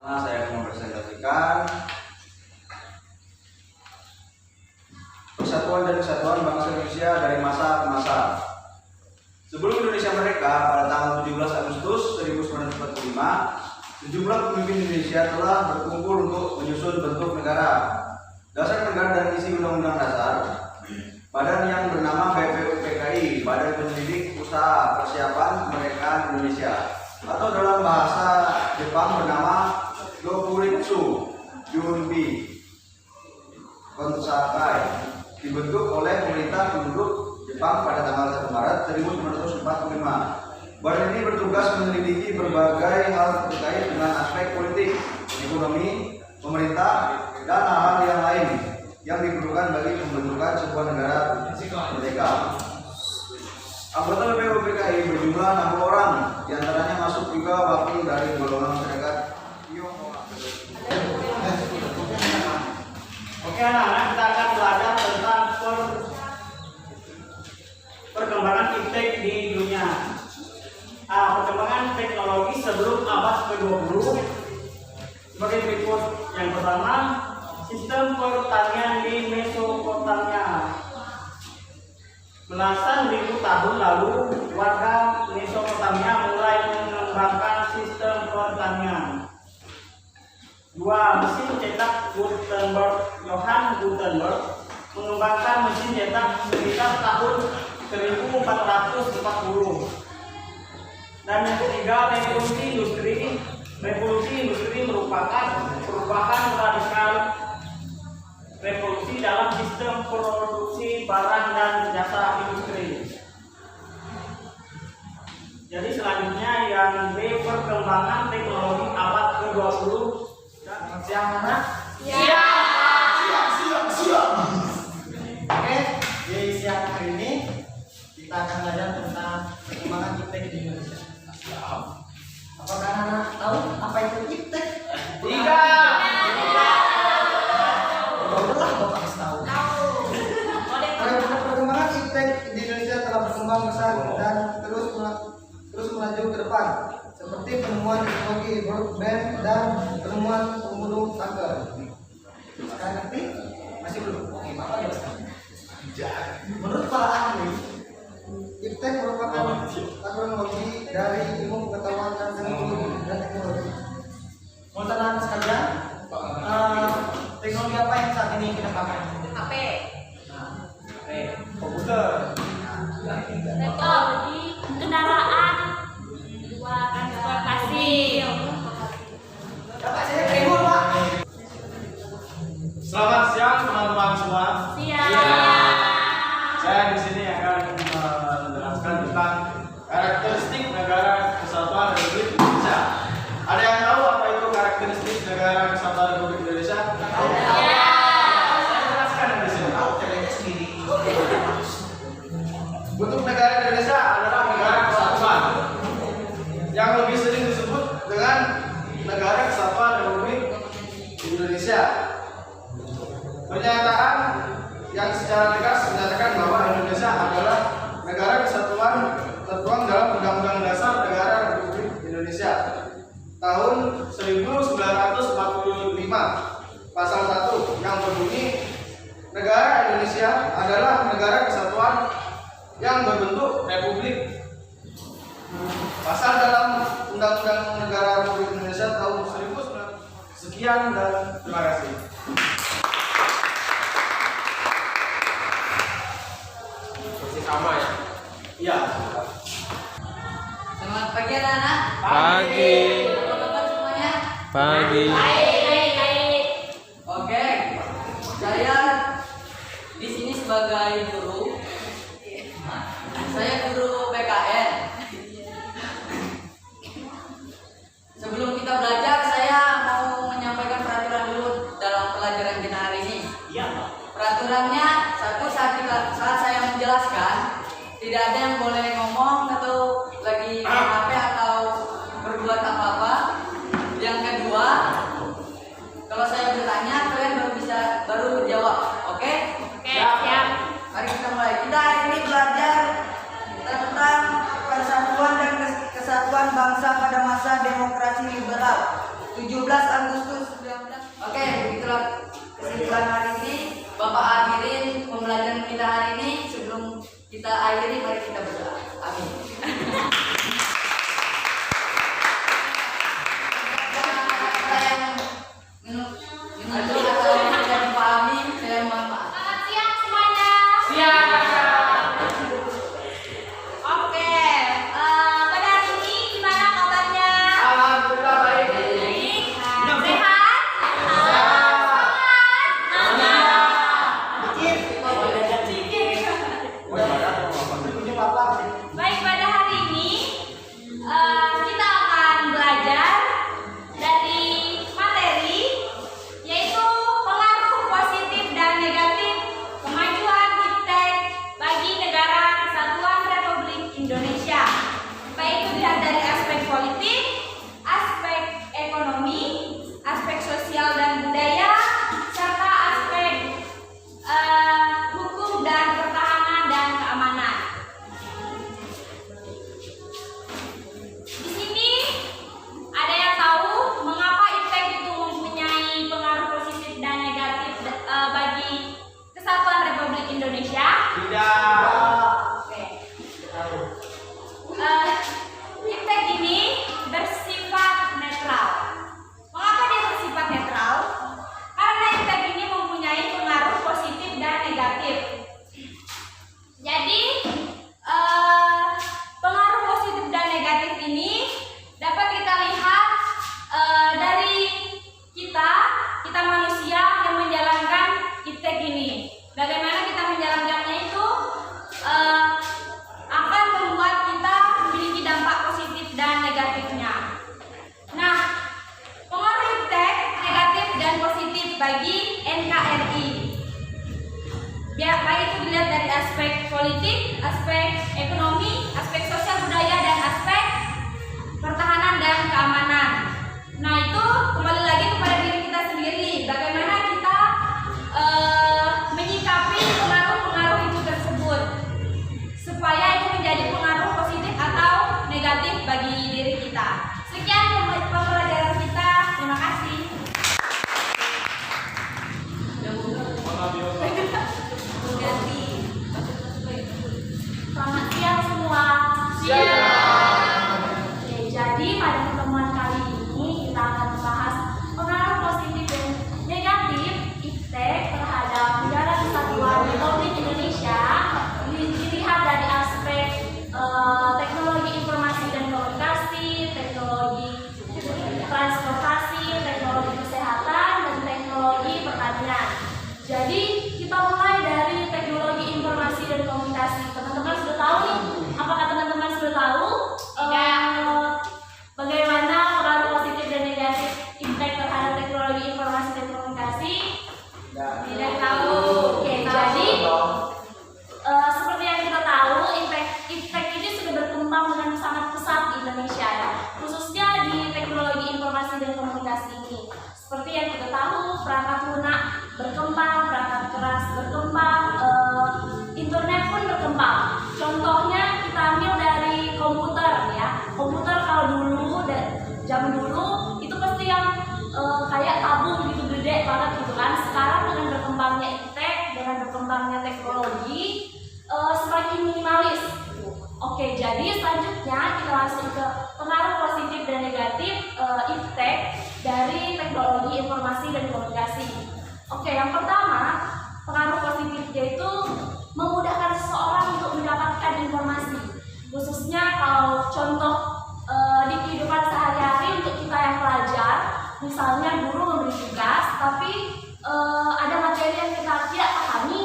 Nah, saya akan mempresentasikan Persatuan dan Kesatuan Bangsa Indonesia dari masa ke masa. Sebelum Indonesia merdeka pada tanggal 17 Agustus 1945, sejumlah pemimpin Indonesia telah berkumpul untuk menyusun bentuk negara, dasar negara dan isi undang-undang dasar. Badan yang bernama BPUPKI, Badan Penyelidik Usaha Persiapan Kemerdekaan Indonesia, atau dalam bahasa Jepang bernama Dokuritsu Junbi Konsakai, dibentuk oleh pemerintah penduduk Jepang pada tanggal 1 Maret 1945. Badan ini bertugas menyelidiki berbagai hal terkait dengan aspek politik, ekonomi, pemerintah, dan hal-hal yang lain yang diperlukan bagi pembentukan sebuah negara merdeka. Anggota BPUPKI berjumlah 60 orang, diantaranya masuk juga wakil dari golongan masyarakat Tionghoa. Oke anak-anak, kita akan belajar tentang perkembangan iptek di dunia. Perkembangan teknologi sebelum abad ke-20 sebagai berikut. Yang pertama, sistem pertanian di Mesopotamia. Belasan ribu tahun lalu, warga Mesopotamia mulai mengembangkan sistem pertanian. 2. Mesin cetak Johann Gutenberg mengembangkan mesin cetak sekitar tahun 1440. Dan yang ketiga, revolusi industri. Revolusi industri merupakan perubahan radikal revolusi dalam sistem produksi barang dan jasa industri. Jadi selanjutnya yang B, perkembangan teknologi abad ke-20. Selamat siang anak. Siap. Oke, di siang hari ini kita akan belajar tentang perkembangan iptek di Indonesia. Apakah anak tahu apa itu iptek? Tidak. Bapak harus tahu. Perkembangan iptek di Indonesia telah berkembang besar dan terus melaju ke depan, seperti penemuan teknologi broadband dan penemuan pembunuh kanker. Sekarang ngerti? Masih belum? Oke, Bapak jelaskan. Menurut para ahli, iptek merupakan teknologi dari ilmu pengetahuan dan teknologi. Mau tanya sekalian, teknologi apa yang saat ini kita pakai? HP, HP, komputer, teknologi kendaraan, transportasi. Bapak saya kebun Pak. Selamat siang teman-teman semua. Siap. Saya di sini akan menjelaskan tentang karakteristik negara kesatuan Republik Indonesia. Ada yang tahu apa itu karakteristik negara kesatuan Republik Indonesia? Saya jelaskan di sini. Bentuk negara Indonesia adalah negara kesatuan, yang lebih sering disebut dengan negara kesatuan Republik Indonesia. Pernyataan yang secara tegas menyatakan bahwa Indonesia adalah negara kesatuan tertuang dalam Undang-Undang Dasar Negara Republik Indonesia tahun 1945 pasal 1 yang berbunyi, negara Indonesia adalah negara kesatuan yang berbentuk republik. Pasal dalam Undang-Undang Negara Republik Indonesia tahun 1900. Sekian dan terima kasih. Masih sama ya? Iya. Selamat pagi anak-anak. Pagi. Apa kabar semuanya? Pagi. Baik. Oke. Saya di sini sebagai guru. Saya guru PKN. Sebelum kita belajar, saya mau menyampaikan peraturan dulu dalam pelajaran kita hari ini. Iya, Pak. Peraturannya, saat saya menjelaskan, tidak ada yang boleh ngomong atau lagi HP atau berbuat apa-apa. Yang kedua, kalau saya bertanya, kalian baru berjawab. Oke? Siap. Mari kita mulai. Kita hari ini belajar tentang persatuan dan kesatuan bangsa pada masa demokrasi liberal. Agustus 19. Oke, begitulah kesimpulan hari ini. Bapak akhirin pembelajaran kita hari ini. Sebelum kita akhiri, mari kita berdoa. Amin. Atau yang tidak dipahami, saya mohon maaf. Selamat siang semuanya. Oke, pada hari ini gimana kabarnya? Alhamdulillah baik. Baik. Sehat? Baik, pada hari ini kita akan belajar dari materi yaitu pengaruh positif dan negatif kemajuan iptek bagi negara Kesatuan Republik Indonesia, baik itu dilihat dari aspek politik, aspek ekonomi, aspek sosial dan budaya, serta aspek hukum dan pertahanan dan keamanan. Di sini ada yang tahu mengapa iptek itu mempunyai pengaruh positif dan negatif bagi Kesatuan Republik Indonesia? Oke. Iptek ini bersifat netral. Mengapa dia bersifat netral? Karena iptek ini mempunyai pengaruh positif dan negatif. Jadi pengaruh positif dan negatif ini dapat kita lihat dari kita manusia yang menjalankan iptek ini. Bagaimana kita menjalankannya itu akan membuat kita memiliki dampak positif dan negatifnya. Nah, pengaruh iptek negatif dan positif bagi NKRI. Ya, baik itu dilihat dari aspek politik, aspek ekonomi, aspek sosial budaya, dan aspek pertahanan dan keamanan. Nah, itu kembali lagi kepada diri kita sendiri. Bagaimana kita menyikapi pengaruh-pengaruh itu tersebut supaya itu menjadi pengaruh positif atau negatif bagi diri kita. Sekian pembelajaran kita. Terima kasih. Selamat siang semua. Oke, jadi pada pertemuan kali ini kita akan membahas pengaruh positif dan negatif iptek terhadap negara Kesatuan Republik Indonesia dilihat dari aspek teknologi informasi dan komunikasi, teknologi transportasi, teknologi kesehatan, dan teknologi pertanian. Jadi kita mulai dari teknologi informasi dan komunikasi. Teman-teman sudah tahu nih? Apakah teman-teman sudah tahu bagaimana pengaruh positif dan negatif iptek terhadap teknologi informasi dan komunikasi? Tidak tahu. Oke, jadi seperti yang kita tahu, iptek ini sudah berkembang dengan sangat pesat di Indonesia ya, khususnya di teknologi informasi dan komunikasi ini. Seperti yang kita tahu, perangkat lunak berkembang, perangkat keras berkembang, internet pun berkembang. Contohnya kita ambil dari komputer ya. Komputer kalau dulu, zaman dulu itu pasti yang kayak tabung gitu, gede banget gitu kan. Sekarang dengan berkembangnya iptek, dengan berkembangnya teknologi, semakin minimalis. Oke, jadi selanjutnya kita langsung ke pengaruh positif dan negatif iptek dari teknologi informasi dan komunikasi. Oke, yang pertama, pengaruh positifnya itu memudahkan seseorang untuk mendapatkan informasi. Khususnya kalau contoh di kehidupan sehari-hari untuk kita yang pelajar, misalnya guru memberi tugas, tapi ada materi yang kita tidak pahami,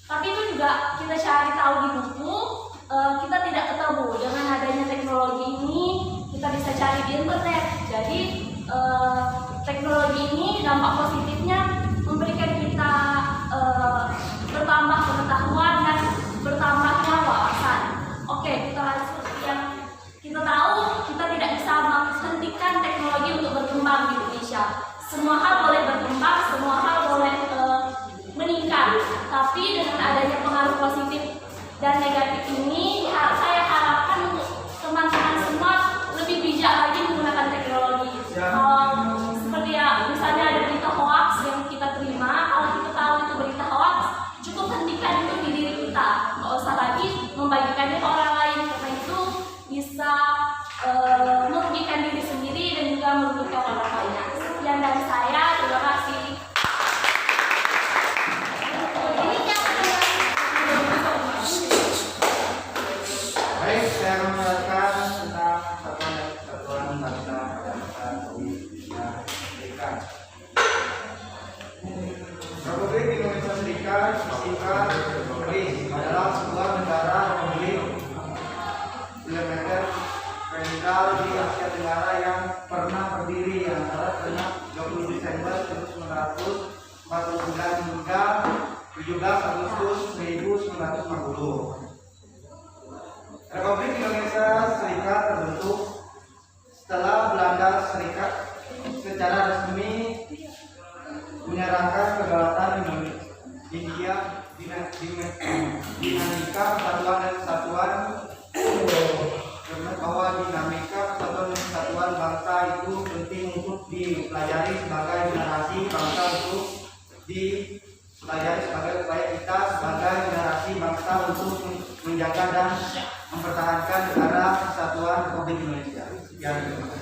tapi itu juga kita cari tahu di buku, kita tidak ketemu. Dengan adanya teknologi ini, kita bisa cari di internet. Jadi teknologi ini dampak positifnya memberikan kita bertambah pengetahuan dan bertambahnya wawasan. Oke, kita langsung yang kita tahu, kita tidak bisa menghentikan teknologi untuk berkembang di Indonesia. Semua hal boleh berkembang, semua hal boleh meningkat. Tapi dengan adanya pengaruh positif dan negatif ini, saya harapkan untuk teman-teman semua lebih bijak lagi menggunakan teknologi. Serikat. Republik Indonesia Serikat disingkat RIS adalah sebuah negara republik parlementer federal di Asia Tenggara yang pernah berdiri antara 30 Desember 1949 hingga 17 Agustus 1940. Republik Indonesia Serikat terbentuk setelah Belanda Serikat secara resmi menyerahkan kedaulatan India dinamika persatuan dan kesatuan bahwa dinamika persatuan dan kesatuan bangsa itu penting untuk dipelajari sebagai generasi bangsa untuk dipelajari sebagai upaya kita sebagai generasi bangsa untuk menjaga dan mempertahankan negara kesatuan Republik Indonesia. Sekian.